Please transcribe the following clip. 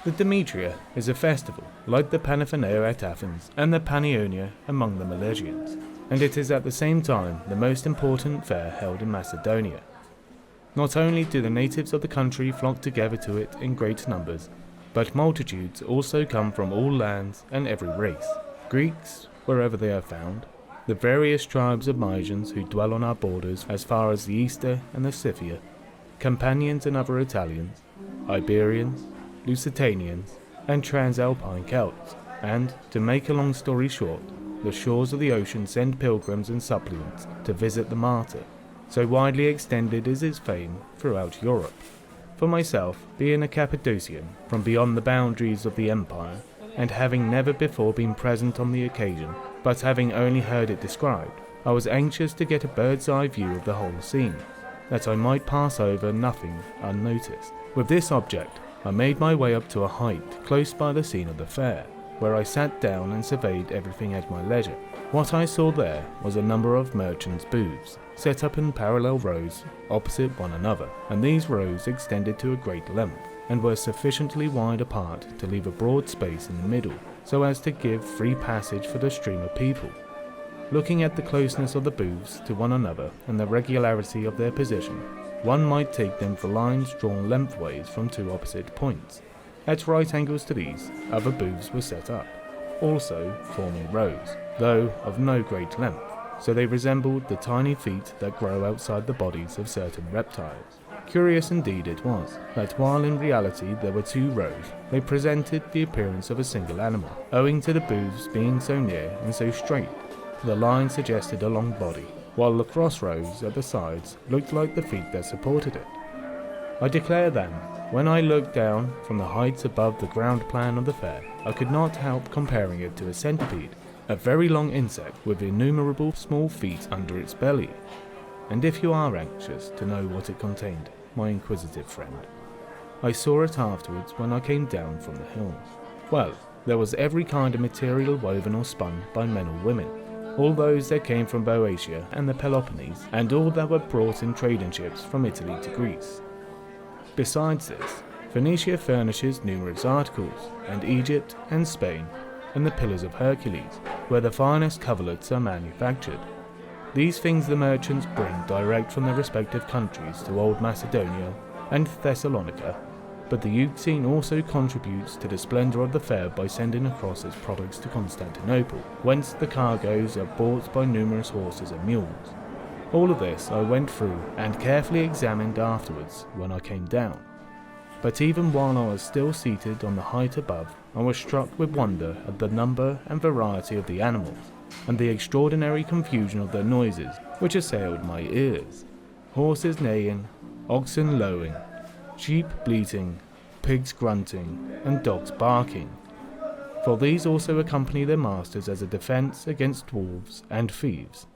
The Demetria is a festival like the Panathenea at Athens and the Panionia among the Milesians, and it is at the same time the most important fair held in Macedonia. Not only do the natives of the country flock together to it in great numbers, but multitudes also come from all lands and every race. Greeks, wherever they are found, the various tribes of Mysians who dwell on our borders as far as the Easter and the Scythia, Campanians and other Italians, Iberians, Lusitanians, and Transalpine Celts, and, to make a long story short, the shores of the ocean send pilgrims and suppliants to visit the martyr. So widely extended is his fame throughout Europe. For myself, being a Cappadocian from beyond the boundaries of the empire, and having never before been present on the occasion, but having only heard it described, I was anxious to get a bird's eye view of the whole scene, that I might pass over nothing unnoticed. With this object, I made my way up to a height close by the scene of the fair, where I sat down and surveyed everything at my leisure. What I saw there was a number of merchants' booths, set up in parallel rows opposite one another, and these rows extended to a great length, and were sufficiently wide apart to leave a broad space in the middle, so as to give free passage for the stream of people. Looking at the closeness of the booths to one another and the regularity of their position, one might take them for lines drawn lengthways from two opposite points. At right angles to these, other booths were set up, also forming rows, though of no great length, so they resembled the tiny feet that grow outside the bodies of certain reptiles. Curious indeed it was, that while in reality there were two rows, they presented the appearance of a single animal, owing to the booths being so near and so straight. The line suggested a long body, while the crossroads at the sides looked like the feet that supported it. I declare then, when I looked down from the heights above the ground plan of the fair, I could not help comparing it to a centipede, a very long insect with innumerable small feet under its belly. And if you are anxious to know what it contained, my inquisitive friend, I saw it afterwards when I came down from the hills. Well, there was every kind of material woven or spun by men or women, all those that came from Boeotia and the Peloponnese, and all that were brought in trading ships from Italy to Greece. Besides this, Phoenicia furnishes numerous articles, and Egypt and Spain, and the Pillars of Hercules, where the finest coverlets are manufactured. These things the merchants bring direct from their respective countries to old Macedonia and Thessalonica, but the Euxine also contributes to the splendour of the fair by sending across its products to Constantinople, whence the cargoes are bought by numerous horses and mules. All of this I went through and carefully examined afterwards when I came down. But even while I was still seated on the height above, I was struck with wonder at the number and variety of the animals, and the extraordinary confusion of their noises which assailed my ears. Horses neighing, oxen lowing, sheep bleating, pigs grunting, and dogs barking. For these also accompany their masters as a defence against wolves and thieves.